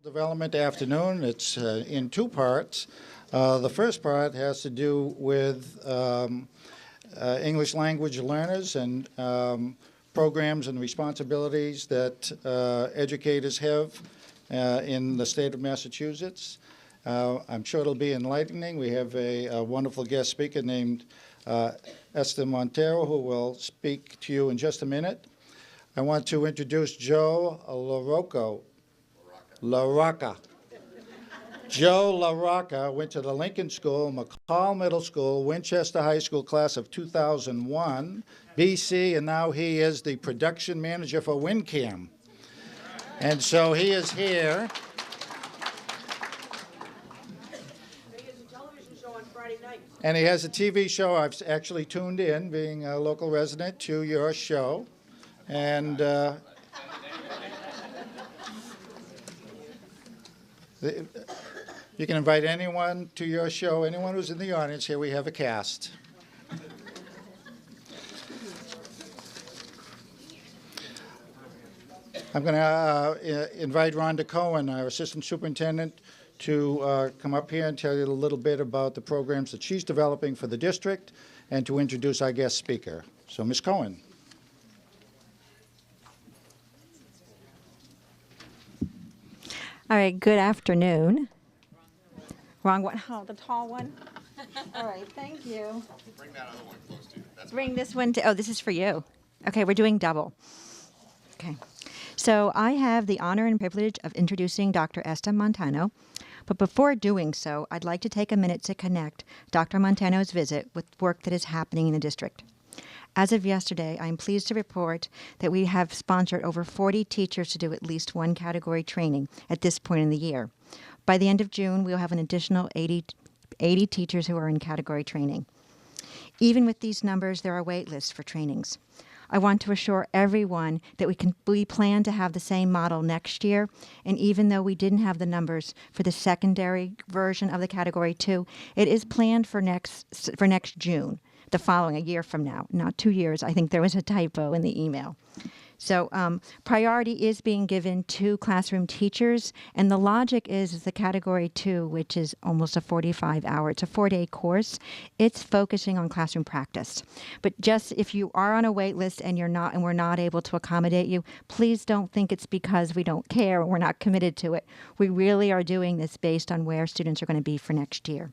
Development afternoon. It's in two parts. The first part has to do with English language learners and programs and responsibilities that educators have in the state of Massachusetts. I'm sure it'll be enlightening. We have a wonderful guest speaker named Esther Montero, who will speak to you in just a minute. I want to introduce Joe LaRocca. Joe LaRocca went to the Lincoln School, McCall Middle School, Winchester High School class of 2001, BC, and now he is the production manager for WinCam. And so he is here. He has a television show on Friday night. And he has a TV show. I've actually tuned in, being a local resident, to your show. And you can invite anyone to your show, anyone who's in the audience. Here we have a cast. I'm going to invite Rhonda Cohen, our assistant superintendent, to come up here and tell you a little bit about the programs that she's developing for the district and to introduce our guest speaker. So, Ms. Cohen. All right, good afternoon. Wrong one. Oh, the tall one. All right, thank you. Bring that other one close to you. Bring this one to, oh, this is for you. Okay, we're doing double. Okay. So I have the honor and privilege of introducing Dr. Esther Montano. But before doing so, I'd like to take a minute to connect Dr. Montano's visit with work that is happening in the district. As of yesterday, I'm pleased to report that we have sponsored over 40 teachers to do at least one category training at this point in the year. By the end of June, we'll have an additional 80 teachers who are in category training. Even with these numbers, there are wait lists for trainings. I want to assure everyone that we plan to have the same model next year, and even though we didn't have the numbers for the secondary version of the Category 2, it is planned for next June, the following, a year from now, not 2 years. I think there was a typo in the email. So priority is being given to classroom teachers, and the logic is the Category 2, which is almost a 45-hour, it's a 4-day course. It's focusing on classroom practice. But just if you are on a wait list and we're not able to accommodate you, please don't think it's because we don't care or we're not committed to it. We really are doing this based on where students are going to be for next year.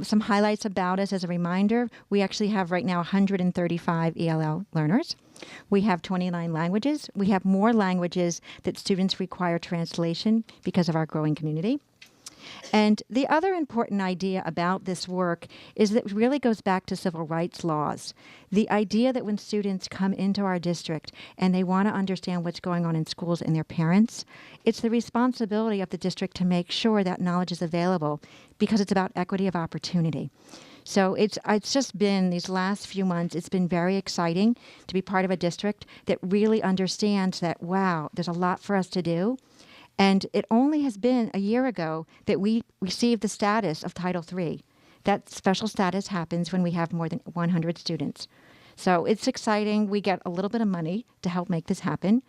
Some highlights about us as a reminder, we actually have right now 135 ELL learners. We have 29 languages. We have more languages that students require translation because of our growing community. And the other important idea about this work is that it really goes back to civil rights laws. The idea that when students come into our district and they want to understand what's going on in schools and their parents, it's the responsibility of the district to make sure that knowledge is available because it's about equity of opportunity. So it's just been, these last few months, it's been very exciting to be part of a district that really understands that, wow, there's a lot for us to do. And it only has been a year ago that we received the status of Title III. That special status happens when we have more than 100 students. So it's exciting. We get a little bit of money to help make this happen,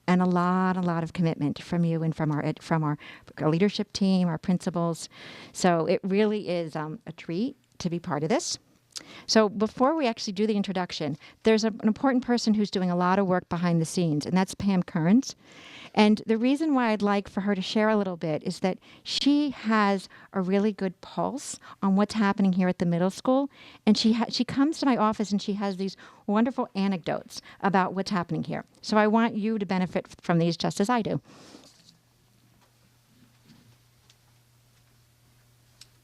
and a lot of commitment from you and from our leadership team, our principals. So it really is a treat to be part of this. So before we actually do the introduction, there's an important person who's doing a lot of work behind the scenes, and that's Pam Kearns. And the reason why I'd like for her to share a little bit is that she has a really good pulse on what's happening here at the middle school. And she comes to my office and she has these wonderful anecdotes about what's happening here. So I want you to benefit from these just as I do.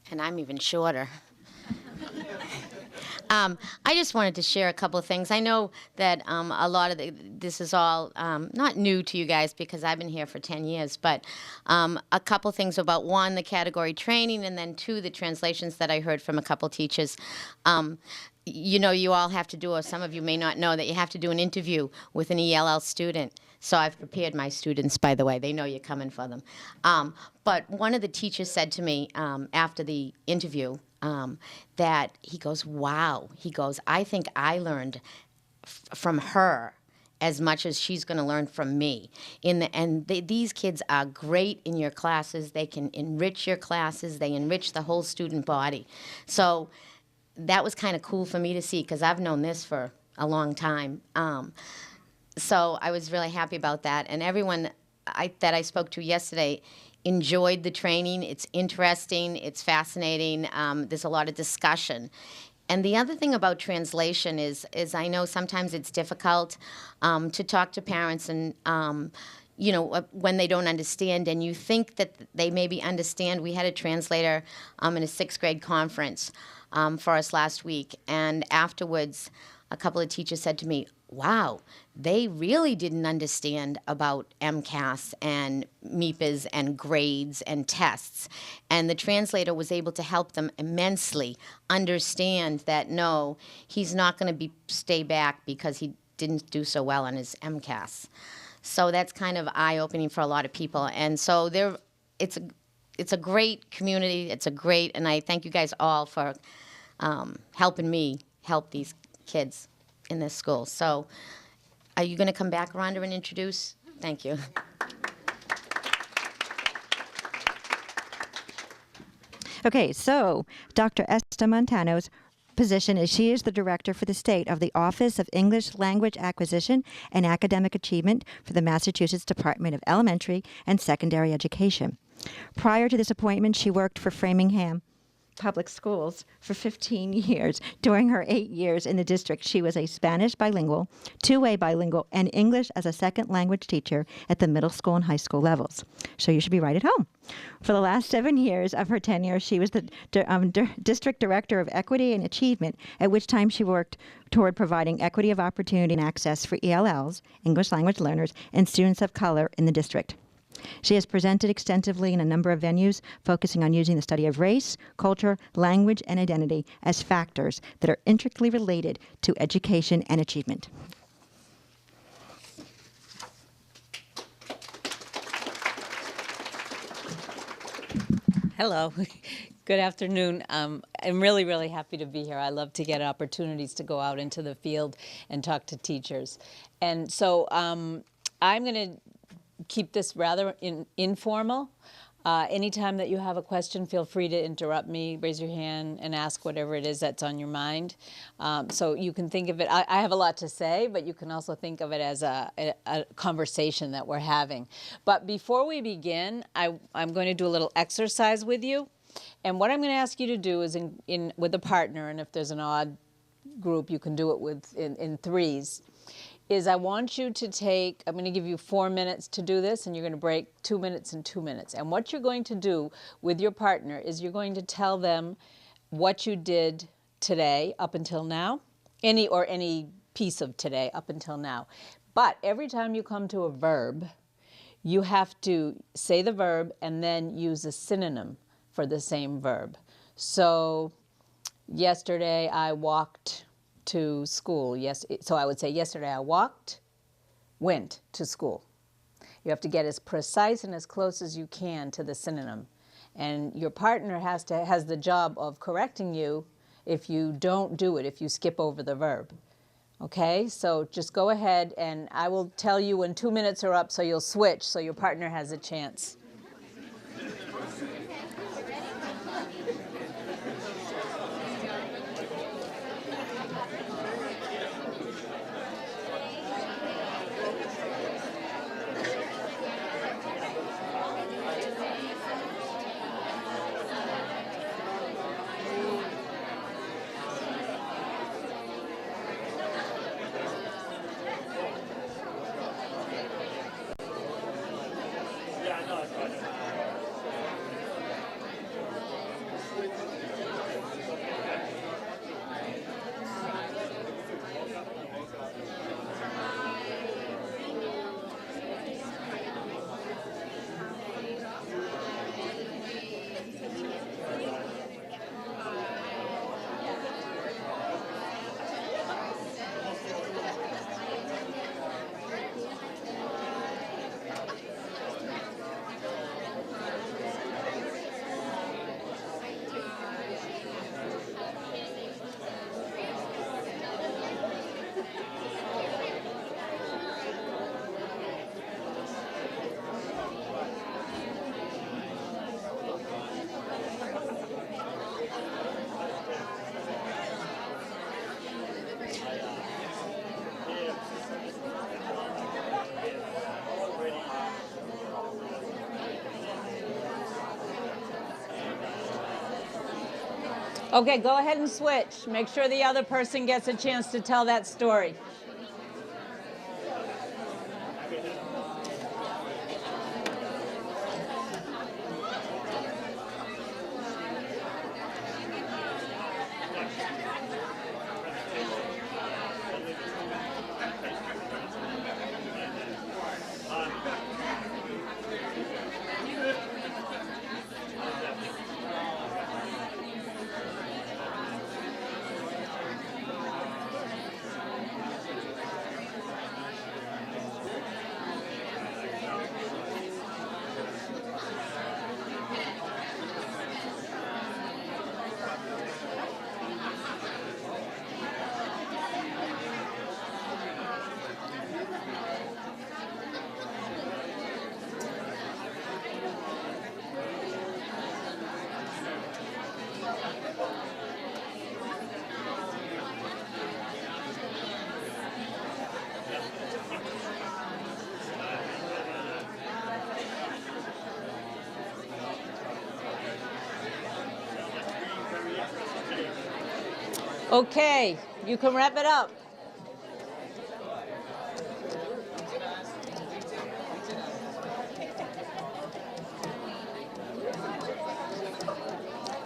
And I'm even shorter. I just wanted to share a couple of things. I know that a lot of this is all not new to you guys because I've been here for 10 years, but a couple of things about, one, the category training, and then two, the translations that I heard from a couple teachers. You know, you all have to do, or some of you may not know, that you have to do an interview with an ELL student. So I've prepared my students, by the way. They know you're coming for them. But one of the teachers said to me after the interview, that he goes, wow, he goes, I think I learned from her as much as she's going to learn from me. These kids are great in your classes. They can enrich your classes. They enrich the whole student body. So that was kind of cool for me to see because I've known this for a long time. So I was really happy about that. And everyone that I spoke to yesterday enjoyed the training. It's interesting. It's fascinating. There's a lot of discussion. And the other thing about translation is I know sometimes it's difficult to talk to parents and, when they don't understand and you think that they maybe understand. We had a translator in a 6th grade conference for us last week. And afterwards, a couple of teachers said to me, wow, they really didn't understand about MCAS and MIPAs and grades and tests. And the translator was able to help them immensely understand that, no, he's not going to stay back because he didn't do so well on his MCAS. So that's kind of eye-opening for a lot of people. And so it's a great community. And I thank you guys all for helping me help these kids in this school. So are you going to come back, Rhonda, and introduce? Thank you. Okay, so Dr. Esther Montano's position is she is the director for the state of the Office of English Language Acquisition and Academic Achievement for the Massachusetts Department of Elementary and Secondary Education. Prior to this appointment, she worked for Framingham Public Schools for 15 years. During her 8 years in the district, she was a Spanish bilingual, two-way bilingual, and English as a second language teacher at the middle school and high school levels. So you should be right at home. For the last 7 years of her tenure, she was the district director of equity and achievement, at which time she worked toward providing equity of opportunity and access for ELLs, English language learners, and students of color in the district. She has presented extensively in a number of venues, focusing on using the study of race, culture, language, and identity as factors that are intricately related to education and achievement. Hello. Good afternoon. I'm really, really happy to be here. I love to get opportunities to go out into the field and talk to teachers. And so I'm going to keep this rather informal. Anytime that you have a question, feel free to interrupt me, raise your hand, and ask whatever it is that's on your mind. So you can think of it, I have a lot to say, but you can also think of it as a conversation that we're having. But before we begin, I'm going to do a little exercise with you. And what I'm going to ask you to do is with a partner, and if there's an odd group, you can do it in threes, is I want you to take, I'm going to give you 4 minutes to do this, and you're going to break 2 minutes and 2 minutes. And what you're going to do with your partner is you're going to tell them what you did today up until now, any piece of today up until now. But every time you come to a verb, you have to say the verb and then use a synonym for the same verb. So yesterday I walked to school. Yes, so I would say yesterday I went to school. You have to get as precise and as close as you can to the synonym. And your partner has the job of correcting you if you don't do it, if you skip over the verb. Okay, so just go ahead and I will tell you when 2 minutes are up so you'll switch so your partner has a chance. Okay, go ahead and switch. Make sure the other person gets a chance to tell that story. Okay, you can wrap it up.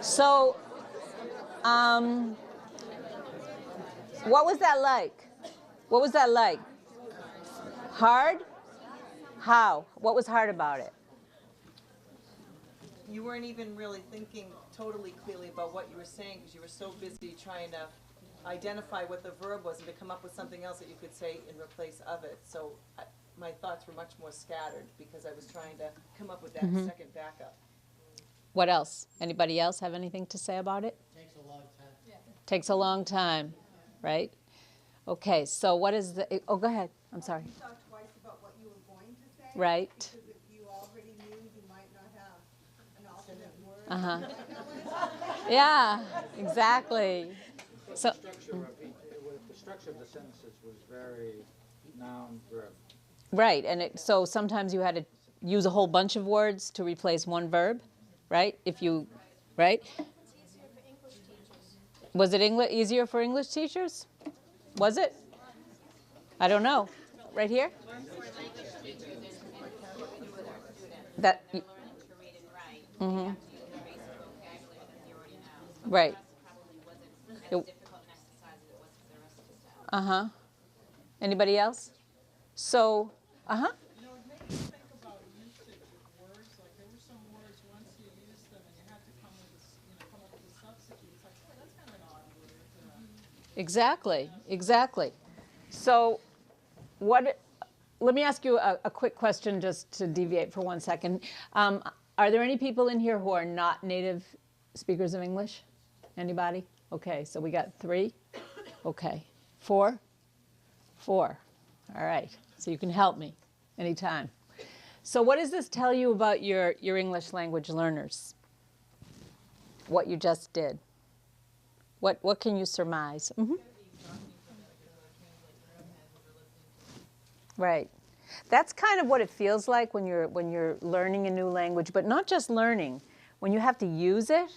So, what was that like? What was that like? Hard? How? What was hard about it? You weren't even really thinking totally clearly about what you were saying because you were so busy trying to identify what the verb was and to come up with something else that you could say in replace of it. So my thoughts were much more scattered because I was trying to come up with that second backup. What else? Anybody else have anything to say about it? Takes a long time. Yeah. Takes a long time, right? Okay, so what is the, oh, go ahead. I'm sorry. You thought twice about what you were going to say. Right. Because if you already knew, you might not have an alternate word. Yeah, exactly. So, The structure of the sentences was very noun verb. right, and so sometimes you had to use a whole bunch of words to replace one verb, right? If you, right? Was it easier for English teachers? Was it? I don't know. Right here? That. Mm-hmm. Right. Uh-huh. Anybody else? So, uh-huh. You know, it made me think about usage of words. Like there were some words once you used them and you had to come with come up with a substitute. It's like, oh, that's kind of an odd word. Exactly, exactly. So let me ask you a quick question just to deviate for 1 second. Are there any people in here who are not native speakers of English? Anybody? Okay, so we got 3. Okay. 4? 4. All right, so you can help me anytime. So what does this tell you about your English language learners? What you just did? What can you surmise? Mm-hmm. Right. That's kind of what it feels like when you're learning a new language, but not just learning. When you have to use it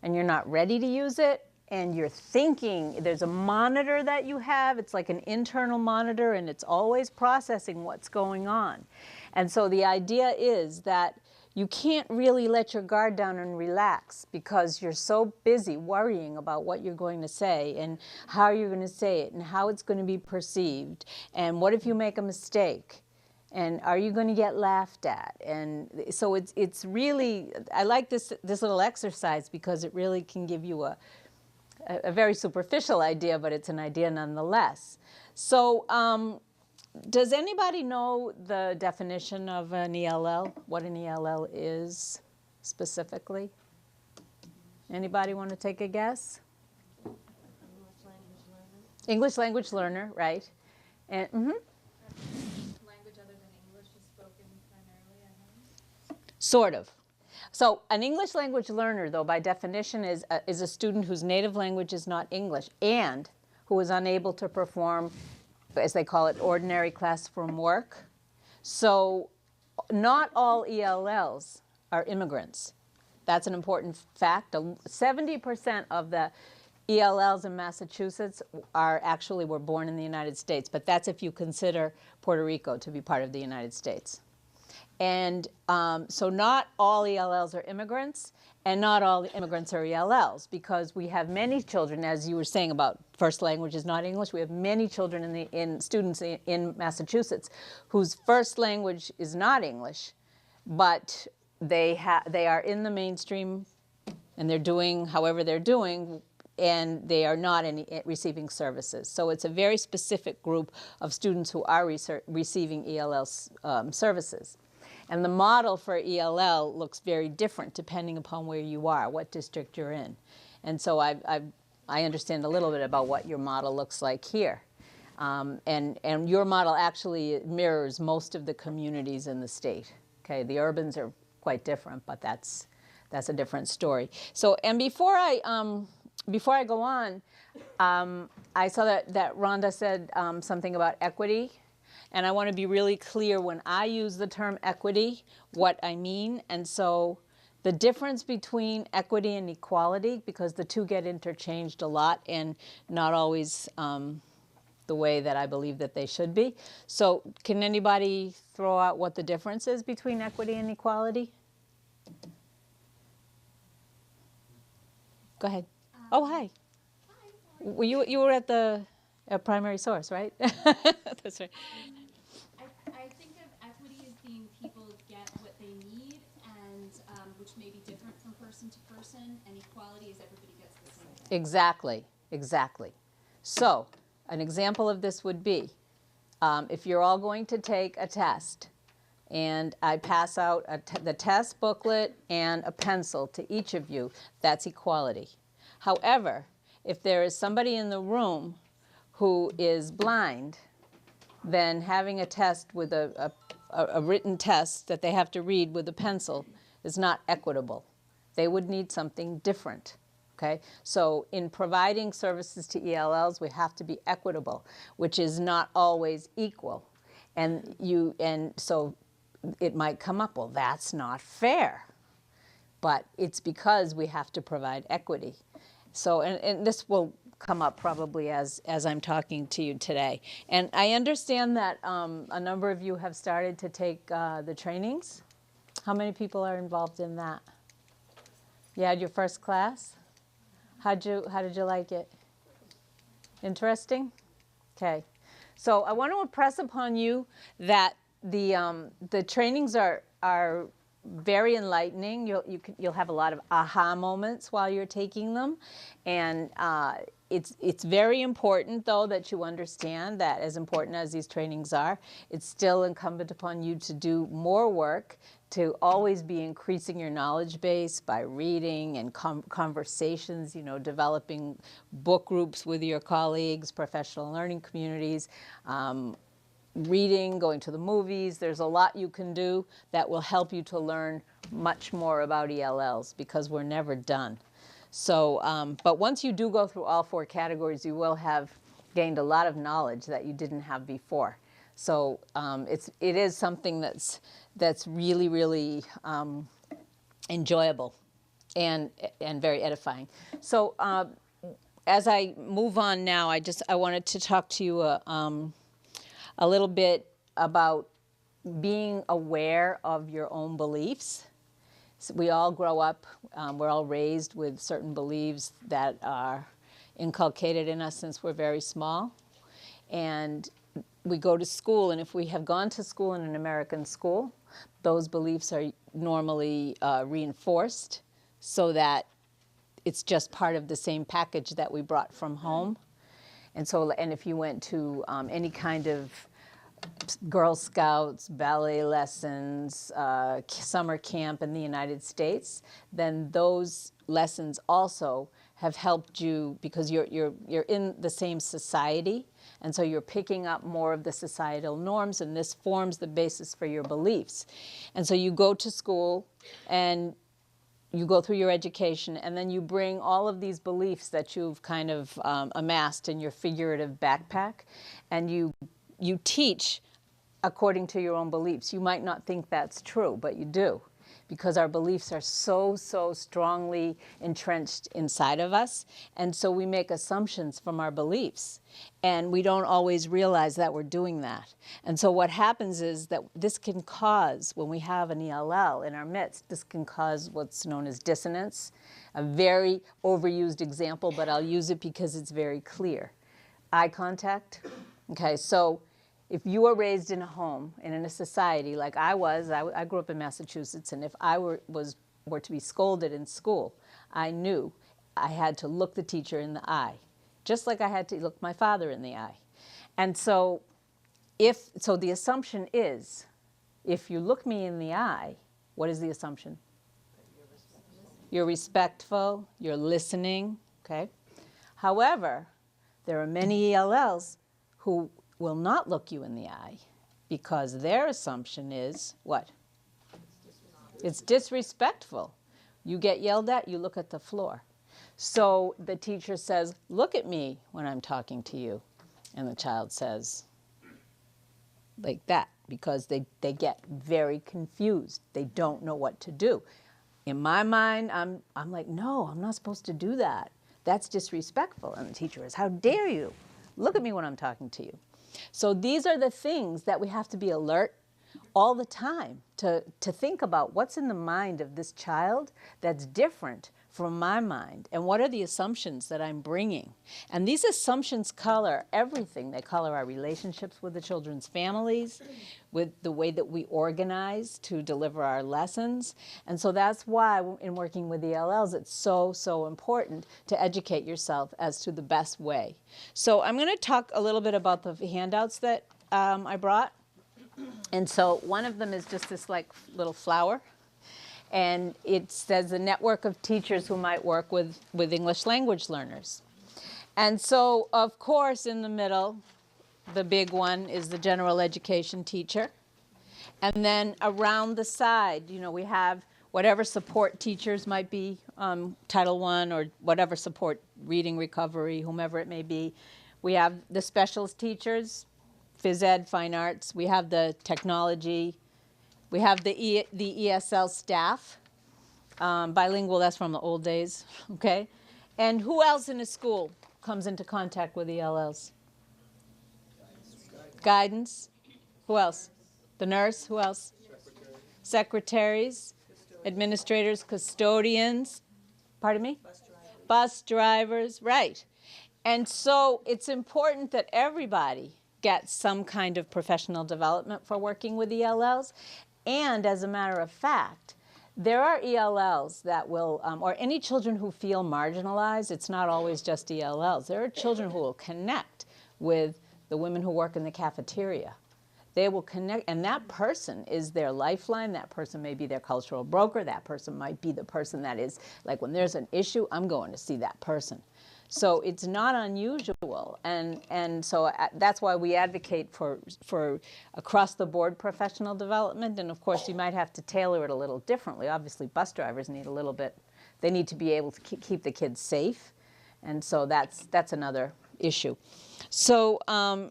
and you're not ready to use it and you're thinking, there's a monitor that you have, it's like an internal monitor and it's always processing what's going on. And so the idea is that you can't really let your guard down and relax because you're so busy worrying about what you're going to say and how you're going to say it and how it's going to be perceived and what if you make a mistake and are you going to get laughed at. And so it's really, I like this little exercise because it really can give you a very superficial idea, but it's an idea nonetheless. So does anybody know the definition of an ELL? What an ELL is specifically? Anybody want to take a guess? English language learner, right? And Language other than English is spoken primarily at home? sort of. So an English language learner, though, by definition, is a student whose native language is not English and who is unable to perform, as they call it, ordinary classroom work. So not all ELLs are immigrants. That's an important fact. 70% of the ELLs in Massachusetts were born in the United States, but that's if you consider Puerto Rico to be part of the United States. And so not all ELLs are immigrants, and not all immigrants are ELLs, because we have many children, as you were saying about first language is not English, we have many children in students in Massachusetts whose first language is not English, but they are in the mainstream, and they're doing however they're doing, and they are not receiving services. So it's a very specific group of students who are receiving ELL services. And the model for ELL looks very different depending upon where you are, what district you're in. And so I understand a little bit about what your model looks like here. And your model actually mirrors most of the communities in the state. Okay, the urbans are quite different, but that's a different story. So, and before I go on, I saw that Rhonda said something about equity. And I want to be really clear when I use the term equity, what I mean. And so the difference between equity and equality, because the two get interchanged a lot and not always the way that I believe that they should be. So can anybody throw out what the difference is between equity and equality? Go ahead. Oh, hi. Well, you were at the primary source, right? That's right. I think of equity as being people get what they need, and which may be different from person to person, and equality is everybody gets the same thing. Exactly, exactly. So an example of this would be if you're all going to take a test, and I pass out the test booklet and a pencil to each of you, that's equality. However, if there is somebody in the room who is blind, then having a test with a written test that they have to read with a pencil is not equitable. They would need something different. Okay? So in providing services to ELLs, we have to be equitable, which is not always equal. And so it might come up, well, that's not fair. But it's because we have to provide equity. So, and this will come up probably as I'm talking to you today. And I understand that a number of you have started to take the trainings. How many people are involved in that? You had your first class? How did you like it? Interesting? Okay. So I want to impress upon you that the trainings are very enlightening. You'll have a lot of aha moments while you're taking them, and it's very important though that you understand that as important as these trainings are, it's still incumbent upon you to do more work, to always be increasing your knowledge base by reading and conversations, developing book groups with your colleagues, professional learning communities, reading, going to the movies. There's a lot you can do that will help you to learn much more about ELLs because we're never done. So, but once you do go through all 4 categories, you will have gained a lot of knowledge that you didn't have before. So it is something that's really, really enjoyable and very edifying. So as I move on now, I wanted to talk to you a little bit about being aware of your own beliefs. So we all grow up, we're all raised with certain beliefs that are inculcated in us since we're very small. And we go to school, and if we have gone to school in an American school, those beliefs are normally reinforced so that it's just part of the same package that we brought from home. And if you went to any kind of Girl Scouts, ballet lessons, summer camp in the United States, then those lessons also have helped you because you're in the same society, and so you're picking up more of the societal norms, and this forms the basis for your beliefs. And so you go to school and you go through your education, and then you bring all of these beliefs that you've kind of amassed in your figurative backpack, and you teach according to your own beliefs. You might not think that's true, but you do, because our beliefs are so, so strongly entrenched inside of us. And so we make assumptions from our beliefs. And we don't always realize that we're doing that. And so what happens is that this can cause, when we have an ELL in our midst, this can cause what's known as dissonance. A very overused example, but I'll use it because it's very clear. Eye contact. Okay, so if you were raised in a home and in a society like I was, I grew up in Massachusetts, and if I were to be scolded in school, I knew I had to look the teacher in the eye, just like I had to look my father in the eye. And so the assumption is, if you look me in the eye, what is the assumption? You're respectful, you're listening, okay? However, there are many ELLs who will not look you in the eye because their assumption is what? It's disrespectful. You get yelled at, you look at the floor. So the teacher says, look at me when I'm talking to you. And the child says, like that, because they get very confused. They don't know what to do. In my mind, I'm like, no, I'm not supposed to do that. That's disrespectful. And the teacher is, how dare you? Look at me when I'm talking to you. So these are the things that we have to be alert all the time to think about what's in the mind of this child that's different from my mind, and what are the assumptions that I'm bringing. And these assumptions color everything. They color our relationships with the children's families, with the way that we organize to deliver our lessons. And so that's why in working with ELLs, it's so, so important to educate yourself as to the best way. So I'm going to talk a little bit about the handouts that I brought. And so one of them is just this like little flower. And it says a network of teachers who might work with English language learners. And so, of course, in the middle, the big one is the general education teacher. And then around the side, you know, we have whatever support teachers might be, Title I or whatever support, reading recovery, whomever it may be. We have the specialist teachers, phys ed, fine arts. We have the technology. We have the ESL staff, bilingual, that's from the old days, okay? And who else in a school comes into contact with ELLs? Guidance. Who else? The nurse. Who else? Secretaries, administrators, custodians. Pardon me? Bus drivers, right. And so it's important that everybody gets some kind of professional development for working with ELLs. And as a matter of fact, there are ELLs that will, or any children who feel marginalized, it's not always just ELLs. There are children who will connect with the women who work in the cafeteria. They will connect, and that person is their lifeline. That person may be their cultural broker. That person might be the person that is, like, when there's an issue, I'm going to see that person. So it's not unusual, and so that's why we advocate for across-the-board professional development. And of course, you might have to tailor it a little differently. Obviously, bus drivers need a little bit. They need to be able to keep the kids safe, and so that's another issue. So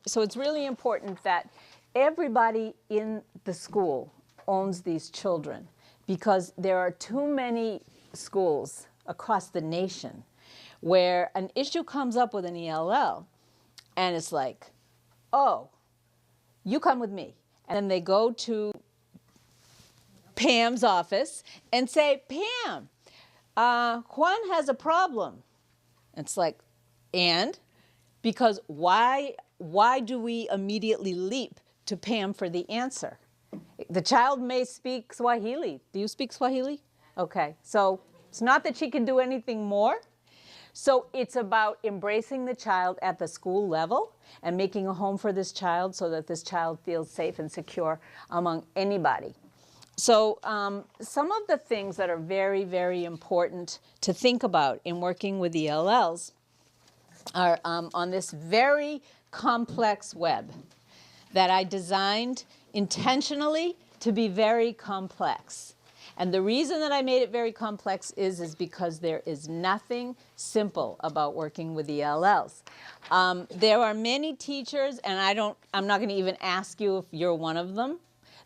so it's really important that everybody in the school owns these children, because there are too many schools across the nation where an issue comes up with an ELL, and it's like, oh, you come with me. And then they go to Pam's office and say, Pam, Juan has a problem. It's like, and? Because why do we immediately leap to Pam for the answer? The child may speak Swahili. Do you speak Swahili? Okay, so it's not that she can do anything more. So it's about embracing the child at the school level and making a home for this child so that this child feels safe and secure among anybody. So some of the things that are very, very important to think about in working with ELLs are on this very complex web that I designed intentionally to be very complex. And the reason that I made it very complex is because there is nothing simple about working with ELLs. There are many teachers, and I'm not going to even ask you if you're one of them,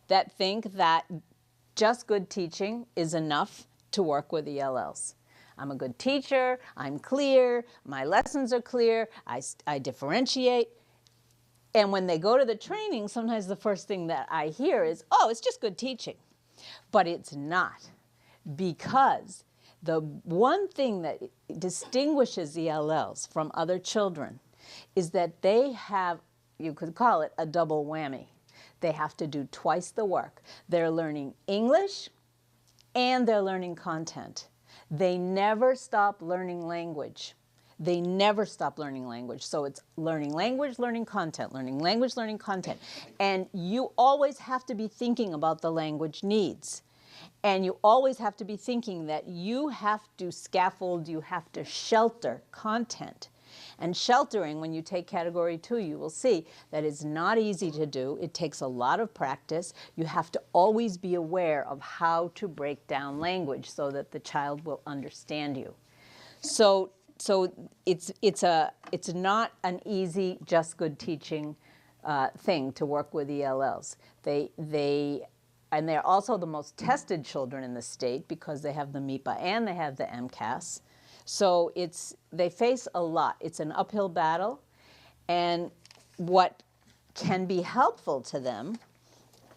that think that just good teaching is enough to work with ELLs. I'm a good teacher, I'm clear, my lessons are clear, I differentiate. And when they go to the training, sometimes the first thing that I hear is, oh, it's just good teaching. But it's not, because the one thing that distinguishes ELLs from other children is that they have, you could call it a double whammy. They have to do twice the work. They're learning English and they're learning content. They never stop learning language. They never stop learning language. So it's learning language, learning content, learning language, learning content. And you always have to be thinking about the language needs. And you always have to be thinking that you have to scaffold, you have to shelter content. And sheltering, when you take category 2, you will see that it's not easy to do. It takes a lot of practice. You have to always be aware of how to break down language so that the child will understand you. So it's not an easy, just good teaching thing to work with ELLs. And they're also the most tested children in the state because they have the MIPA and they have the MCAS. So they face a lot. It's an uphill battle. And what can be helpful to them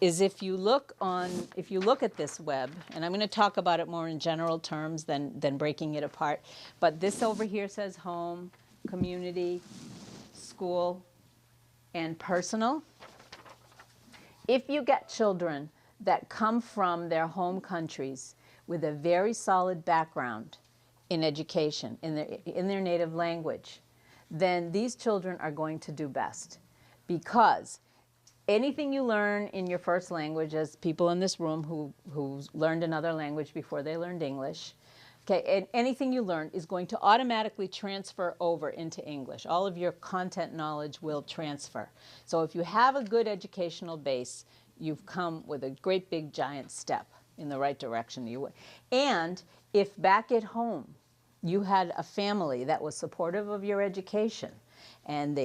is if you look at this web, and I'm going to talk about it more in general terms than breaking it apart, but this over here says home, community, school, and personal. If you get children that come from their home countries with a very solid background in education, in their native language, then these children are going to do best. Because anything you learn in your first language, as people in this room who learned another language before they learned English, okay, and anything you learn is going to automatically transfer over into English. All of your content knowledge will transfer. So if you have a good educational base, you've come with a great big giant step in the right direction. And if back at home you had a family that was supportive of your education, and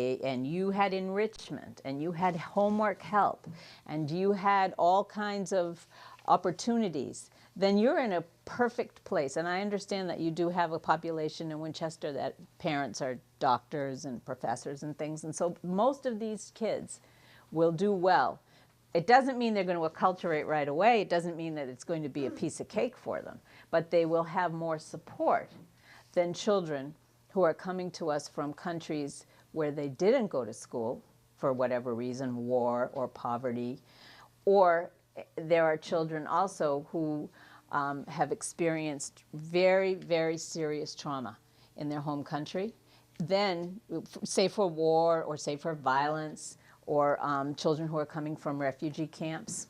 you had enrichment, and you had homework help, and you had all kinds of opportunities, then you're in a perfect place. And I understand that you do have a population in Winchester that parents are doctors and professors and things, and so most of these kids will do well. It doesn't mean they're going to acculturate right away. It doesn't mean that it's going to be a piece of cake for them, but they will have more support than children who are coming to us from countries where they didn't go to school for whatever reason, war or poverty. Or there are children also who have experienced very, very serious trauma in their home country. Then, say for war or say for violence, or children who are coming from refugee camps.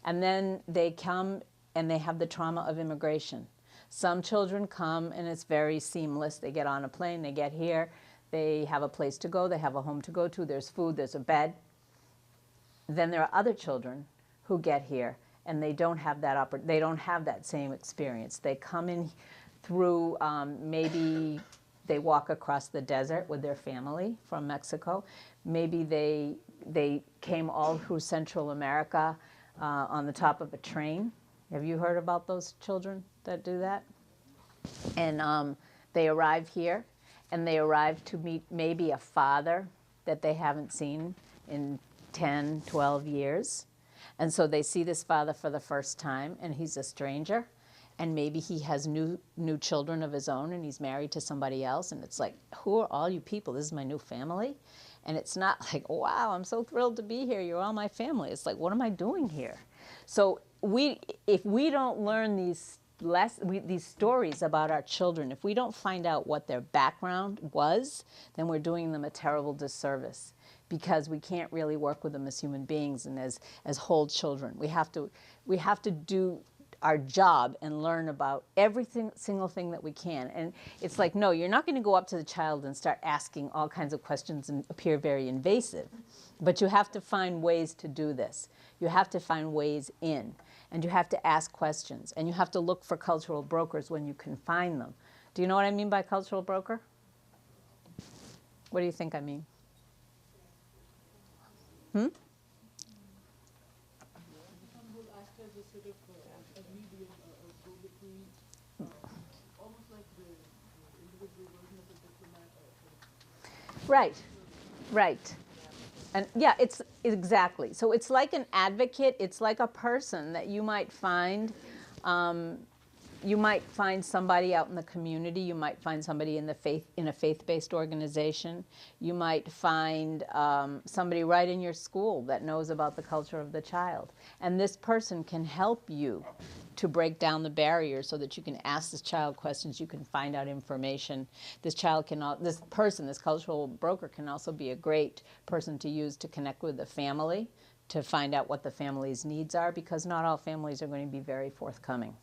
And then they come and they have the trauma of immigration. Some children come and it's very seamless. They get on a plane, they get here, they have a place to go, they have a home to go to, there's food, there's a bed. Then there are other children who get here and they don't have that same experience. They come in through maybe they walk across the desert with their family from Mexico. Maybe they came all through Central America on the top of a train. Have you heard about those children that do that? And they arrive here, and they arrive to meet maybe a father that they haven't seen in 10, 12 years. And so they see this father for the first time, and he's a stranger. And maybe he has new children of his own, and he's married to somebody else. And it's like, who are all you people? This is my new family. And it's not like, wow, I'm so thrilled to be here. You're all my family. It's like, what am I doing here? So if we don't learn these stories about our children, if we don't find out what their background was, then we're doing them a terrible disservice, because we can't really work with them as human beings and as whole children. We have to do our job and learn about every single thing that we can. And it's like, no, you're not going to go up to the child and start asking all kinds of questions and appear very invasive. But you have to find ways to do this. You have to find ways in. And you have to ask questions. And you have to look for cultural brokers when you can find them. Do you know what I mean by cultural broker? What do you think I mean? Right, right. And yeah, it's exactly. So it's like an advocate. It's like a person that you might find. You might find somebody out in the community. You might find somebody in a faith-based organization. You might find somebody right in your school that knows about the culture of the child. And this person can help you to break down the barriers so that you can ask this child questions, you can find out information. This cultural broker can also be a great person to use to connect with the family, to find out what the family's needs are, because not all families are going to be very forthcoming.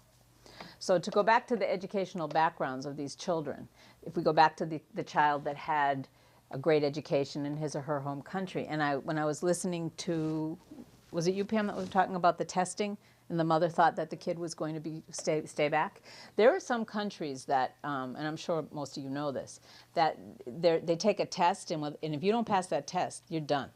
So to go back to the educational backgrounds of these children, if we go back to the child that had a great education in his or her home country, and when I was listening to, was it you, Pam, that was talking about the testing, and the mother thought that the kid was going to stay back? There are some countries that, and I'm sure most of you know this, that they take a test, and if you don't pass that test, you're done.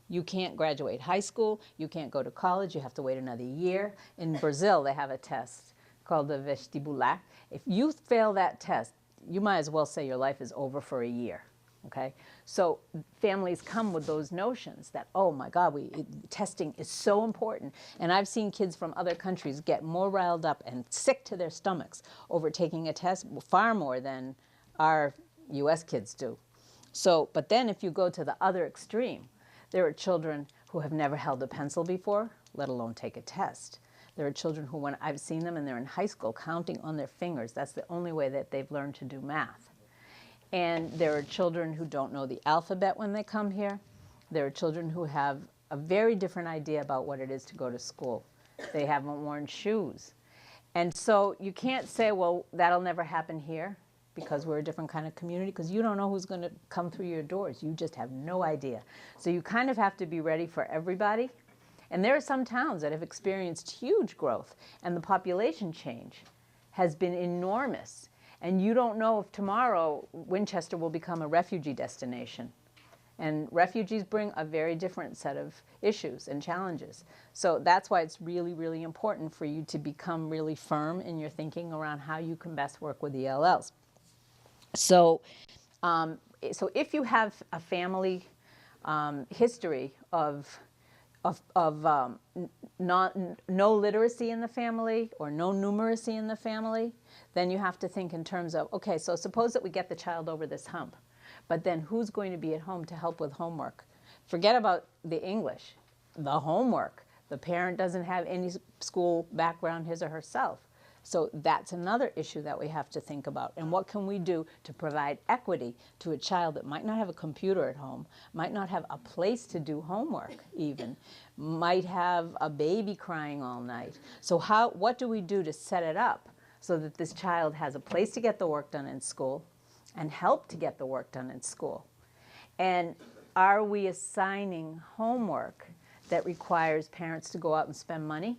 You can't graduate high school, you can't go to college, you have to wait another year. In Brazil, they have a test called the vestibular. If you fail that test, you might as well say your life is over for a year. Okay, so families come with those notions that, oh my God, testing is so important. And I've seen kids from other countries get more riled up and sick to their stomachs over taking a test, far more than our US kids do. So, but then if you go to the other extreme, there are children who have never held a pencil before, let alone take a test. There are children who, when I've seen them and they're in high school, counting on their fingers, that's the only way that they've learned to do math. And there are children who don't know the alphabet when they come here. There are children who have a very different idea about what it is to go to school. They haven't worn shoes. And so you can't say, well, that'll never happen here because we're a different kind of community, because you don't know who's going to come through your doors. You just have no idea. So you kind of have to be ready for everybody. And there are some towns that have experienced huge growth, and the population change has been enormous. And you don't know if tomorrow Winchester will become a refugee destination. And refugees bring a very different set of issues and challenges. So that's why it's really, really important for you to become really firm in your thinking around how you can best work with ELLs. So, so if you have a family history of no literacy in the family or no numeracy in the family, then you have to think in terms of, okay, so suppose that we get the child over this hump, but then who's going to be at home to help with homework? Forget about the English, the homework. The parent doesn't have any school background, his or herself. So that's another issue that we have to think about. And what can we do to provide equity to a child that might not have a computer at home, might not have a place to do homework even, might have a baby crying all night. So what do we do to set it up so that this child has a place to get the work done in school and help to get the work done in school? And are we assigning homework that requires parents to go out and spend money?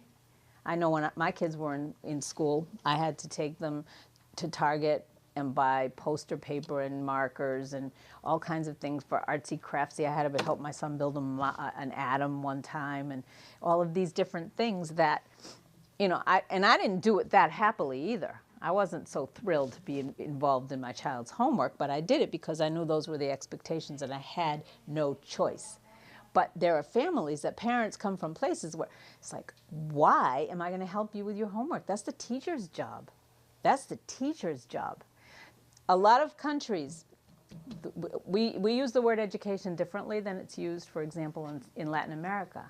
I know when my kids were in school, I had to take them to Target and buy poster paper and markers and all kinds of things for artsy craftsy. I had to help my son build an atom one time, and all of these different things that, you know, I didn't do it that happily either. I wasn't so thrilled to be involved in my child's homework, but I did it because I knew those were the expectations and I had no choice. But there are families that parents come from places where it's like, why am I going to help you with your homework? That's the teacher's job. That's the teacher's job. A lot of countries, we use the word education differently than it's used, for example, in Latin America.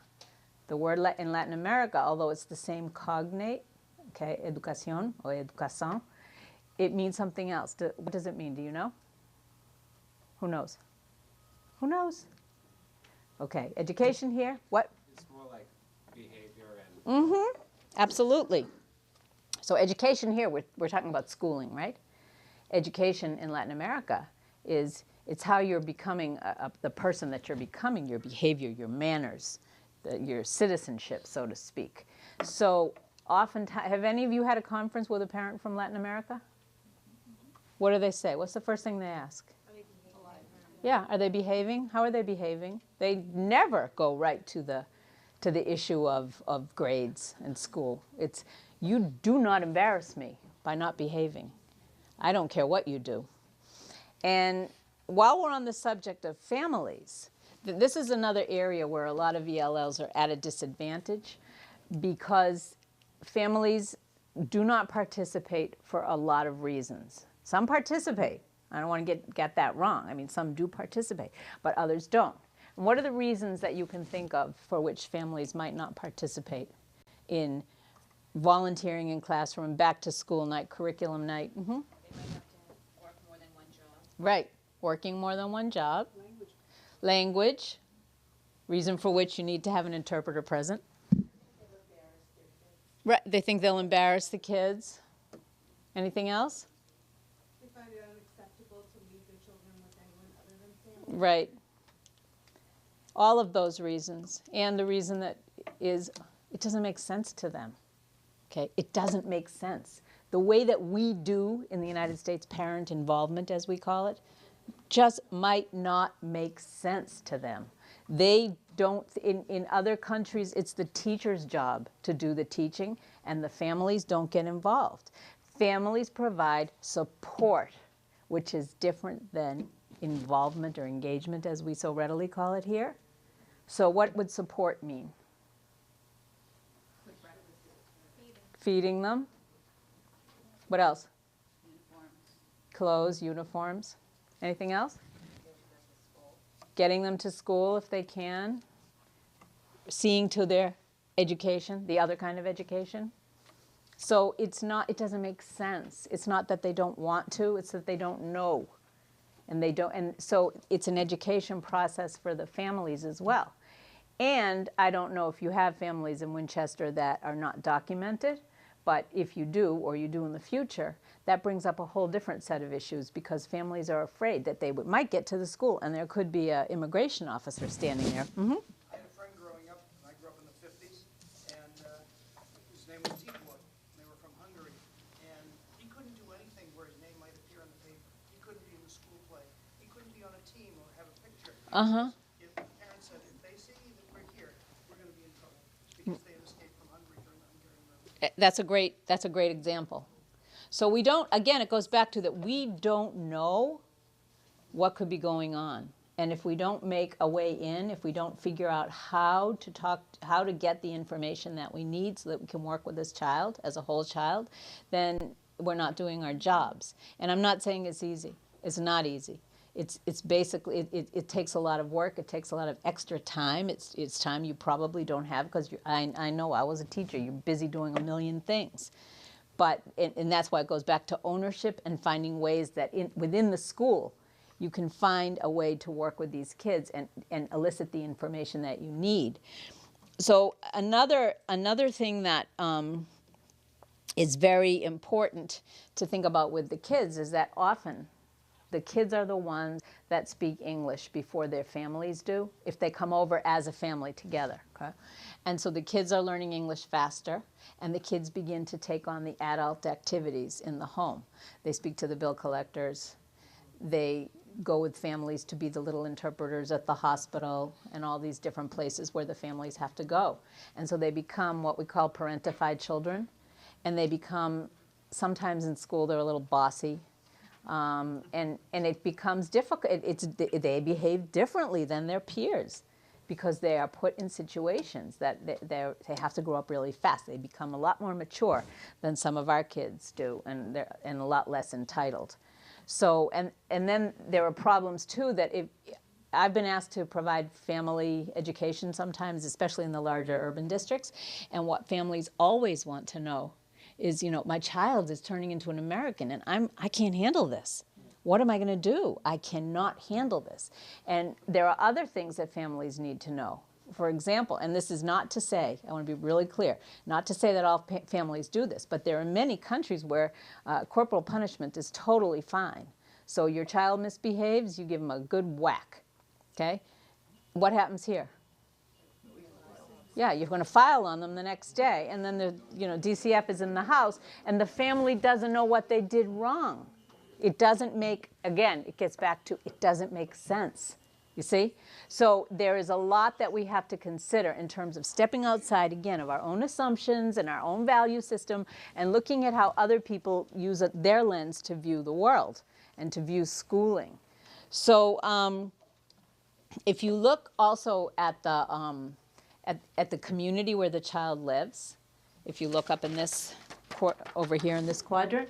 The word in Latin America, although it's the same cognate, okay, educación or educación, it means something else. What does it mean? Do you know? Who knows? Who knows? Okay, education here, what? It's more like behavior and... Mm-hmm, absolutely. So education here, we're talking about schooling, right? Education in Latin America it's how you're becoming the person that you're becoming, your behavior, your manners, your citizenship, so to speak. So oftentimes, have any of you had a conference with a parent from Latin America? What do they say? What's the first thing they ask? Yeah, are they behaving? How are they behaving? They never go right to the issue of grades and school. It's, you do not embarrass me by not behaving. I don't care what you do. And while we're on the subject of families, this is another area where a lot of ELLs are at a disadvantage because families do not participate for a lot of reasons. Some participate. I don't want to get that wrong. I mean, some do participate, but others don't. And what are the reasons that you can think of for which families might not participate in volunteering in classroom, back to school night, curriculum night? They might have to work more than one job. Right, working more than one job. Language, reason for which you need to have an interpreter present. Right, they think they'll embarrass the kids. Anything else? They find it unacceptable to leave their children with anyone other than family. Right. All of those reasons. And the reason that is it doesn't make sense to them. Okay, it doesn't make sense. The way that we do in the United States parent involvement, as we call it, just might not make sense to them. They don't, in other countries, it's the teacher's job to do the teaching, and the families don't get involved. Families provide support, which is different than involvement or engagement, as we so readily call it here. So what would support mean? Feeding them. What else? Clothes, uniforms. Anything else? Getting them to school if they can. Seeing to their education, the other kind of education. So it's not, it doesn't make sense. It's not that they don't want to, it's that they don't know. And so it's an education process for the families as well. And I don't know if you have families in Winchester that are not documented, but if you do, or you do in the future, that brings up a whole different set of issues because families are afraid that they might get to the school and there could be an immigration officer standing there. Mm-hmm. I had a friend growing up, and I grew up in the 50s, and his name was Tibor. They were from Hungary, and he couldn't do anything where his name might appear on the paper. He couldn't be in the school play. He couldn't be on a team or have a picture. Uh-huh. If the parents said, if they see that we're here, we're going to be in trouble because they had escaped from Hungary during the Hungarian Revolution. That's a great example. So we don't, again, it goes back to that we don't know what could be going on. And if we don't make a way in, if we don't figure out how to get the information that we need so that we can work with this child as a whole child, then we're not doing our jobs. And I'm not saying it's easy. It's not easy. It's basically, it takes a lot of work. It takes a lot of extra time. It's time you probably don't have because I know I was a teacher. You're busy doing a million things. But, and that's why it goes back to ownership and finding ways that within the school, you can find a way to work with these kids and elicit the information that you need. So another thing that is very important to think about with the kids is that often the kids are the ones that speak English before their families do, if they come over as a family together. Okay? And so the kids are learning English faster, and the kids begin to take on the adult activities in the home. They speak to the bill collectors. They go with families to be the little interpreters at the hospital and all these different places where the families have to go. And so they become what we call parentified children, and they become, sometimes in school they're a little bossy. And it becomes difficult. They behave differently than their peers because they are put in situations that they have to grow up really fast. They become a lot more mature than some of our kids do, and a lot less entitled. So, and then there are problems too that I've been asked to provide family education sometimes, especially in the larger urban districts, and what families always want to know is, my child is turning into an American and I can't handle this. What am I going to do? I cannot handle this. And there are other things that families need to know. For example, and this is not to say, I want to be really clear, not to say that all families do this, but there are many countries where corporal punishment is totally fine. So your child misbehaves, you give them a good whack, okay? What happens here? Yeah, you're going to file on them the next day, and then the DCF is in the house, and the family doesn't know what they did wrong. It doesn't make, again, it gets back to, it doesn't make sense. You see? So there is a lot that we have to consider in terms of stepping outside, again, of our own assumptions and our own value system and looking at how other people use their lens to view the world and to view schooling. So if you look also at the community where the child lives, if you look up in this, over here in this quadrant,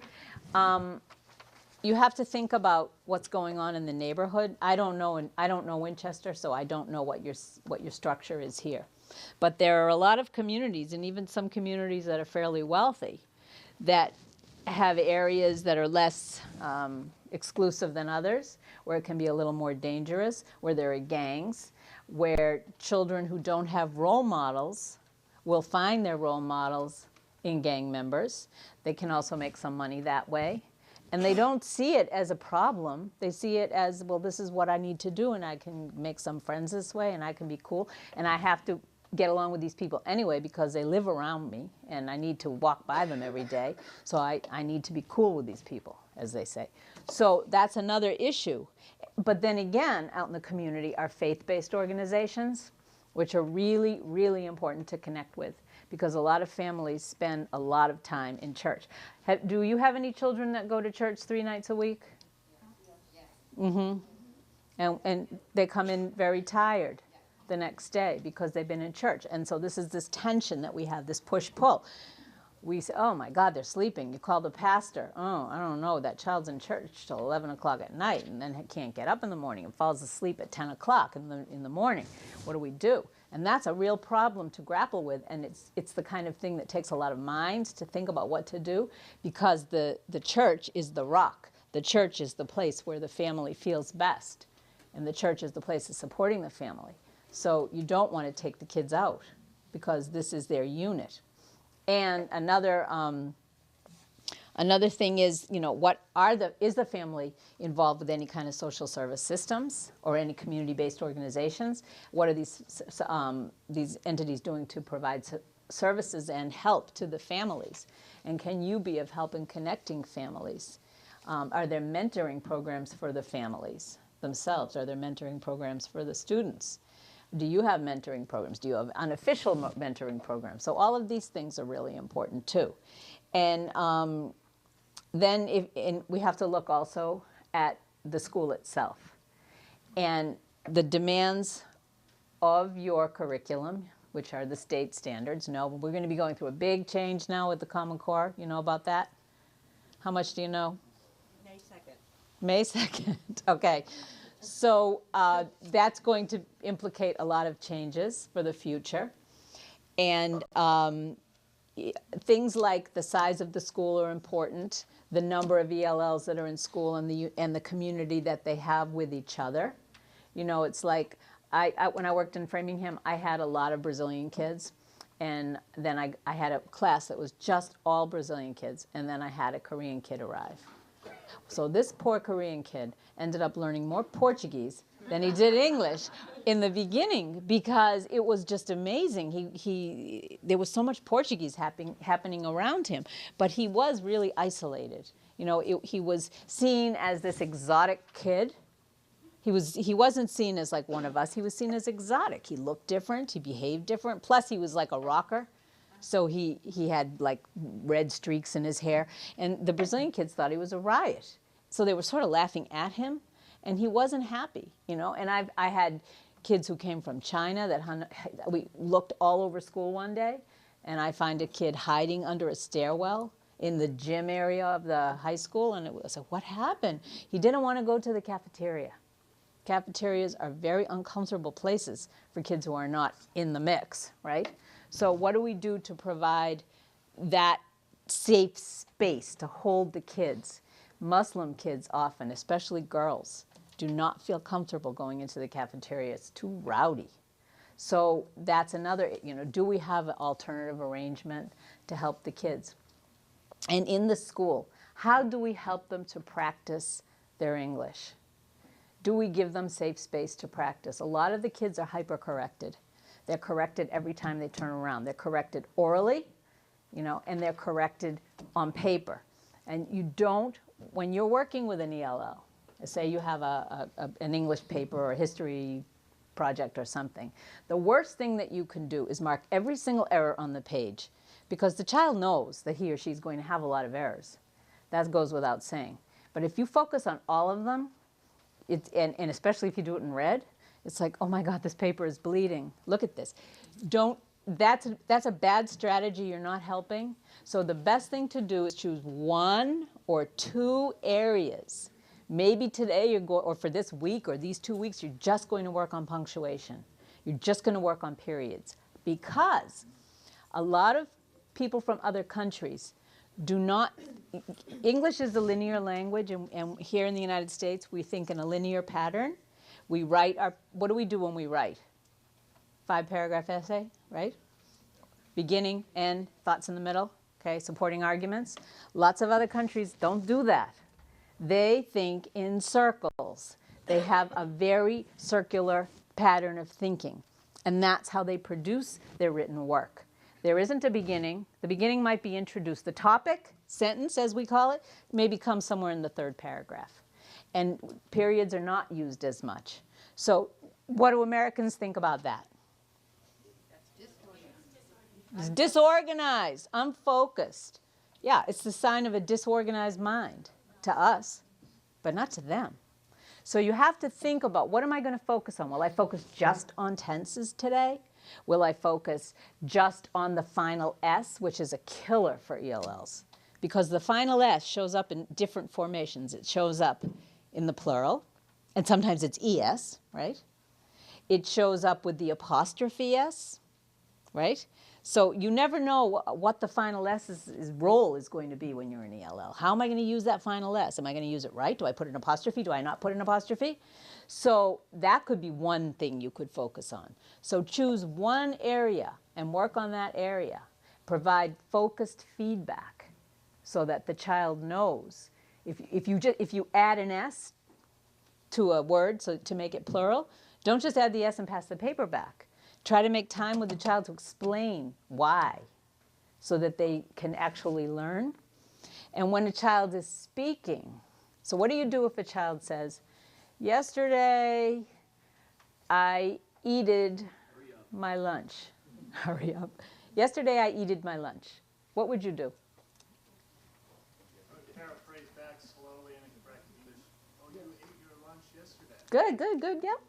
you have to think about what's going on in the neighborhood. I don't know Winchester, so I don't know what your structure is here. But there are a lot of communities, and even some communities that are fairly wealthy, that have areas that are less exclusive than others, where it can be a little more dangerous, where there are gangs, where children who don't have role models will find their role models in gang members. They can also make some money that way. And they don't see it as a problem. They see it as, well, this is what I need to do, and I can make some friends this way, and I can be cool, and I have to get along with these people anyway because they live around me, and I need to walk by them every day, so I need to be cool with these people, as they say. So that's another issue. But then again, out in the community are faith-based organizations, which are really, really important to connect with, because a lot of families spend a lot of time in church. Do you have any children that go to church 3 nights a week? Mm-hmm. And they come in very tired the next day because they've been in church. And so this is this tension that we have, this push-pull. We say, oh my God, they're sleeping. You call the pastor. Oh, I don't know, that child's in church till 11 o'clock at night and then can't get up in the morning and falls asleep at 10 o'clock in the morning. What do we do? And that's a real problem to grapple with, and it's the kind of thing that takes a lot of minds to think about what to do, because the church is the rock. The church is the place where the family feels best, and the church is the place that's supporting the family. So you don't want to take the kids out, because this is their unit. And another thing is, you know, is the family involved with any kind of social service systems or any community-based organizations? What are these entities doing to provide services and help to the families? And can you be of help in connecting families? Are there mentoring programs for the families themselves? Are there mentoring programs for the students? Do you have mentoring programs? Do you have unofficial mentoring programs? So all of these things are really important too. And then we have to look also at the school itself and the demands of your curriculum, which are the state standards. No, we're going to be going through a big change now with the Common Core. You know about that? How much do you know? May 2nd. May 2nd, okay. So that's going to implicate a lot of changes for the future. And things like the size of the school are important, the number of ELLs that are in school, and the community that they have with each other. You know, it's like, when I worked in Framingham, I had a lot of Brazilian kids. And then I had a class that was just all Brazilian kids. And then I had a Korean kid arrive. So this poor Korean kid ended up learning more Portuguese than he did English in the beginning, because it was just amazing. There was so much Portuguese happening around him, but he was really isolated. You know, he was seen as this exotic kid. He wasn't seen as like one of us. He was seen as exotic. He looked different. He behaved different. Plus, he was like a rocker. So he had like red streaks in his hair. And the Brazilian kids thought he was a riot. So they were sort of laughing at him. And he wasn't happy, you know. And I had kids who came from China that we looked all over school one day. And I find a kid hiding under a stairwell in the gym area of the high school. And it was like, what happened? He didn't want to go to the cafeteria. Cafeterias are very uncomfortable places for kids who are not in the mix, right? So what do we do to provide that safe space to hold the kids? Muslim kids often, especially girls, do not feel comfortable going into the cafeteria. It's too rowdy. So that's another, you know, do we have an alternative arrangement to help the kids? And in the school, how do we help them to practice their English? Do we give them safe space to practice? A lot of the kids are hyper-corrected. They're corrected every time they turn around. They're corrected orally, you know, and they're corrected on paper. And you don't, when you're working with an ELL, say you have an English paper or a history project or something, the worst thing that you can do is mark every single error on the page, because the child knows that he or she is going to have a lot of errors. That goes without saying. But if you focus on all of them, And especially if you do it in red, it's like, oh my God, this paper is bleeding. Look at this. That's a bad strategy. You're not helping. So the best thing to do is choose 1 or 2 areas. Maybe today or for this week or these 2 weeks, you're just going to work on punctuation. You're just going to work on periods. Because a lot of people from other countries do not, English is a linear language, and here in the United States, we think in a linear pattern. We write what do we do when we write? 5-paragraph essay, right? Beginning, end, thoughts in the middle, okay, supporting arguments. Lots of other countries don't do that. They think in circles. They have a very circular pattern of thinking, and that's how they produce their written work. There isn't a beginning. The beginning might be introduced. The topic, sentence as we call it, may become somewhere in the 3rd paragraph. And periods are not used as much. So what do Americans think about that? It's disorganized, unfocused. Yeah, it's the sign of a disorganized mind to us, but not to them. So you have to think about, what am I going to focus on? Will I focus just on tenses today? Will I focus just on the final S, which is a killer for ELLs? Because the final S shows up in different formations. It shows up in the plural, and sometimes it's ES, right? It shows up with the apostrophe S, right? So you never know what the final S's role is going to be when you're in ELL. How am I going to use that final S? Am I going to use it right? Do I put an apostrophe? Do I not put an apostrophe? So that could be one thing you could focus on. So choose one area and work on that area. Provide focused feedback so that the child knows. If you add an S to a word to make it plural, don't just add the S and pass the paper back. Try to make time with the child to explain why, so that they can actually learn. And when a child is speaking, so what do you do if a child says, yesterday I eated my lunch. Hurry up. Yesterday I eated my lunch. What would you do? I would paraphrase back slowly in a correct English. Oh, you ate your lunch yesterday. Good, good, good, yep.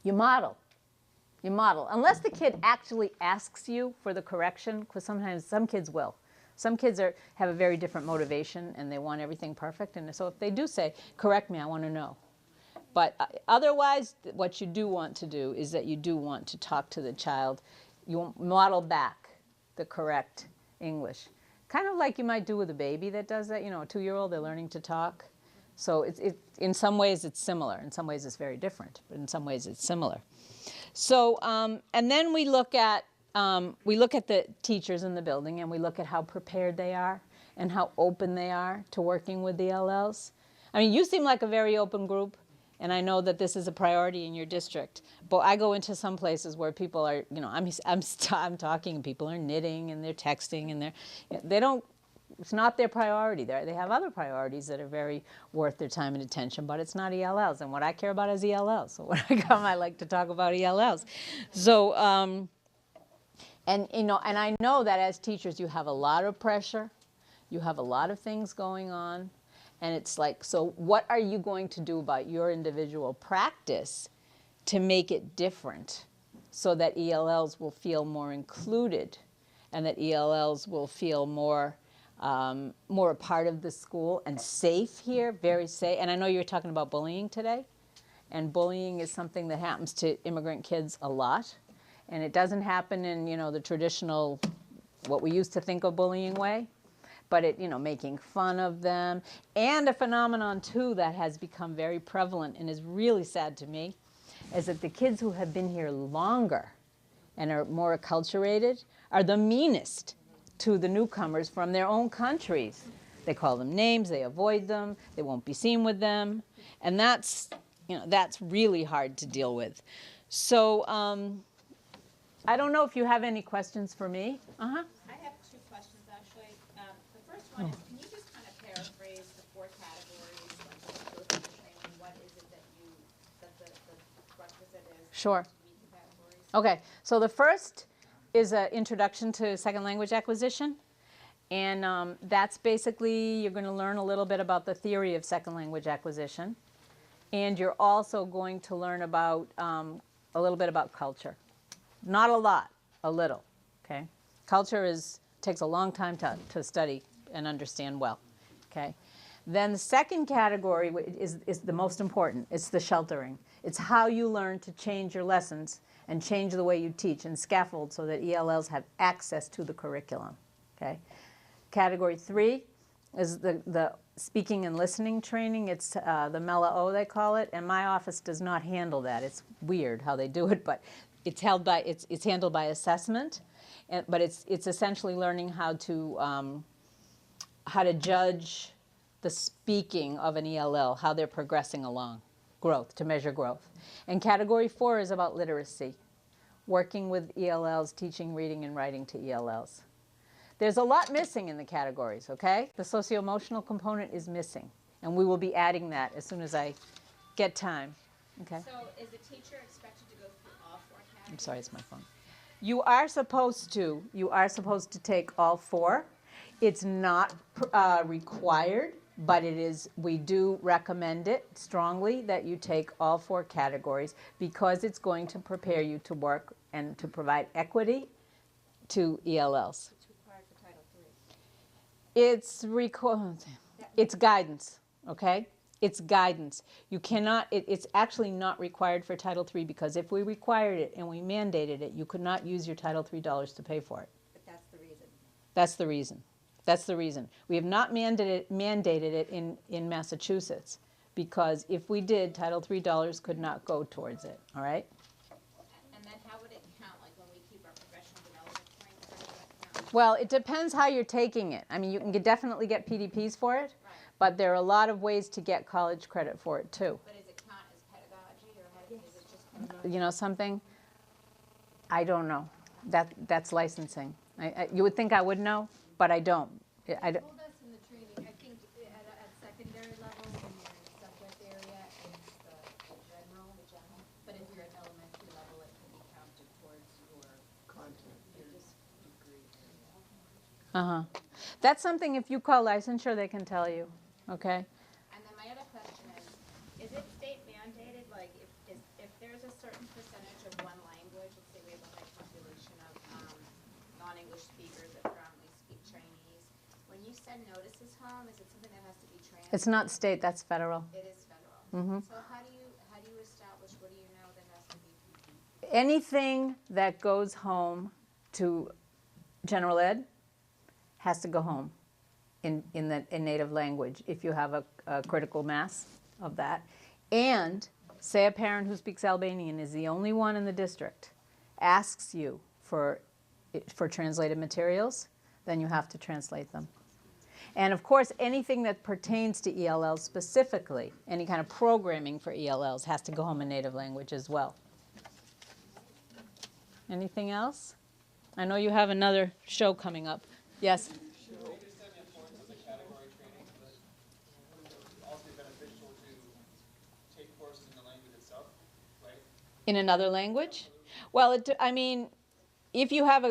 You model. You model. Unless the kid actually asks you for the correction, because sometimes some kids will. Some kids have a very different motivation and they want everything perfect. And so if they do say, correct me, I want to know. But otherwise, what you do want to do is that you do want to talk to the child. You model back the correct English. Kind of like you might do with a baby that does that. You know, a 2-year-old, they're learning to talk. So in some ways it's similar. In some ways it's very different. But in some ways it's similar. So, and then we look at the teachers in the building, and we look at how prepared they are and how open they are to working with the ELLs. I mean, you seem like a very open group, and I know that this is a priority in your district. But I go into some places where people are, you know, I'm talking, and people are knitting, and they're texting, and they don't. It's not their priority. They have other priorities that are very worth their time and attention, but it's not ELLs. And what I care about is ELLs. So when I come, I like to talk about ELLs. So, and I know that as teachers, you have a lot of pressure. You have a lot of things going on. And it's like, so what are you going to do about your individual practice to make it different so that ELLs will feel more included and that ELLs will feel more a part of the school and safe here, very safe. And I know you were talking about bullying today, and bullying is something that happens to immigrant kids a lot, and it doesn't happen in the traditional, what we used to think of bullying way, but making fun of them. And a phenomenon too that has become very prevalent and is really sad to me is that the kids who have been here longer and are more acculturated are the meanest to the newcomers from their own countries. They call them names, they avoid them, they won't be seen with them, and that's really hard to deal with. So I don't know if you have any questions for me. I have 2 questions actually. The first one is, can you just kind of paraphrase the 4 categories, like go through the training, what is it that the requisite is? Sure. To meet the categories? Okay, so the first is an introduction to second language acquisition. And that's basically, you're going to learn a little bit about the theory of second language acquisition. And you're also going to learn about a little bit about culture. Not a lot, a little, okay? Culture takes a long time to study and understand well, okay? Then the second category is the most important. It's the sheltering. It's how you learn to change your lessons and change the way you teach and scaffold so that ELLs have access to the curriculum, okay? Category 3 is the speaking and listening training. It's the MELA-O, they call it, and my office does not handle that. It's weird how they do it, but it's handled by assessment, but it's essentially learning how to judge the speaking of an ELL, how they're progressing along, growth, to measure growth. And category 4 is about literacy, working with ELLs, teaching reading and writing to ELLs. There's a lot missing in the categories, okay? The socio-emotional component is missing, and we will be adding that as soon as I get time, okay? So is the teacher expected to go through all 4 categories? I'm sorry, it's my phone. You are supposed to take all 4. It's not required, but we do recommend it strongly that you take all 4 categories because it's going to prepare you to work and to provide equity to ELLs. It's guidance, okay? It's guidance. You cannot, it's actually not required for Title III because if we required it and we mandated it, you could not use your Title III dollars to pay for it. But that's the reason. That's the reason. That's the reason. We have not mandated it in Massachusetts because if we did, Title III dollars could not go towards it, all right? And then how would it count, like when we keep our professional development points, how does that count? Well, it depends how you're taking it. I mean, you can definitely get PDPs for it, but there are a lot of ways to get college credit for it too. But is it count as pedagogy or is it just pedagogy? You know something? I don't know. That's licensing. You would think I would know, but I don't. I don't. Told us in the training, I think at secondary level, when you're in a subject area, it's the general, but if you're at elementary level, it can be counted towards your content, your degree. Uh-huh. That's something if you call licensure, they can tell you, okay? And then my other question is it state mandated, like if there's a certain percentage of one language, let's say we have a high population of non-English speakers that predominantly speak Chinese, when you send notices home, is it something that has to be translated? It's not state, that's federal. It is federal. Mm-hmm. So how do you establish, what do you know that has to be? Anything that goes home to general ed has to go home in native language if you have a critical mass of that. And say a parent who speaks Albanian is the only one in the district, asks you for translated materials, then you have to translate them. And of course, anything that pertains to ELLs specifically, any kind of programming for ELLs has to go home in native language as well. Anything else? I know you have another show coming up. Yes? Should we understand the importance of the category training, but would it also be beneficial to take courses in the language itself, right? In another language? Well, I mean, if you have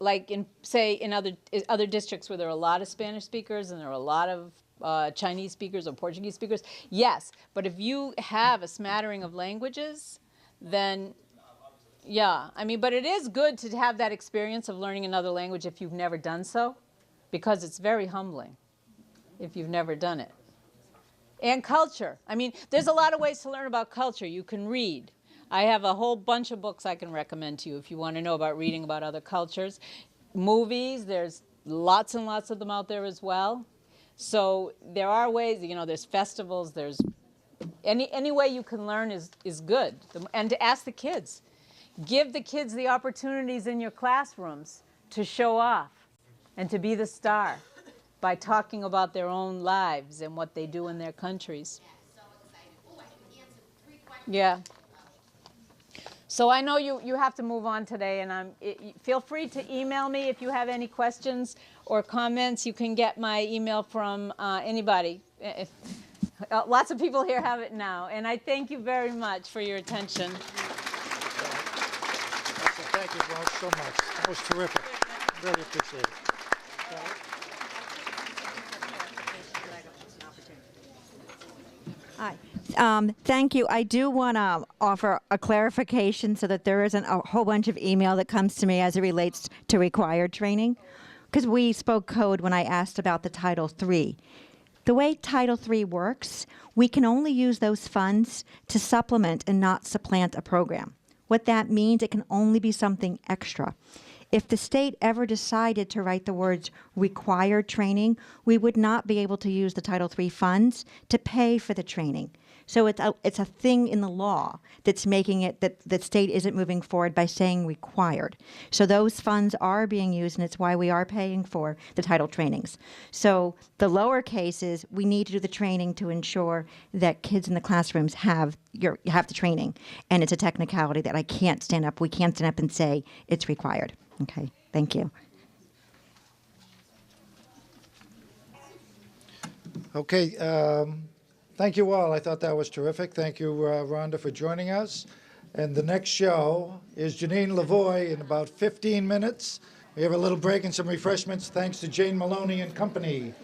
like in, say, in other districts where there are a lot of Spanish speakers and there are a lot of Chinese speakers or Portuguese speakers, yes. But if you have a smattering of languages, then yeah, I mean, but it is good to have that experience of learning another language if you've never done so, because it's very humbling if you've never done it. And culture. I mean, there's a lot of ways to learn about culture. You can read. I have a whole bunch of books I can recommend to you if you want to know about reading about other cultures. Movies, there's lots and lots of them out there as well. So there are ways, you know, there's festivals, there's any way you can learn is good. And to ask the kids. Give the kids the opportunities in your classrooms to show off and to be the star by talking about their own lives and what they do in their countries. So excited. Oh, I can answer 3 questions. Yeah. So I know you have to move on today, and feel free to email me if you have any questions or comments. You can get my email from anybody. Lots of people here have it now, and I thank you very much for your attention. Thank you both so much. That was terrific. Really appreciate it. Hi. Thank you. I do want to offer a clarification so that there isn't a whole bunch of email that comes to me as it relates to required training. Because we spoke code when I asked about the Title III. The way Title III works, we can only use those funds to supplement and not supplant a program. What that means, it can only be something extra. If the state ever decided to write the words required training, we would not be able to use the Title III funds to pay for the training. So it's a thing in the law that's making it that the state isn't moving forward by saying required. So those funds are being used, and it's why we are paying for the title trainings. So the lower cases, we need to do the training to ensure that kids in the classrooms have the training. And it's a technicality that we can't stand up and say it's required. Okay, thank you. Okay, thank you all. I thought that was terrific. Thank you, Rhonda, for joining us. And the next show is Janine Lavoie in about 15 minutes. We have a little break and some refreshments thanks to Jane Maloney and company.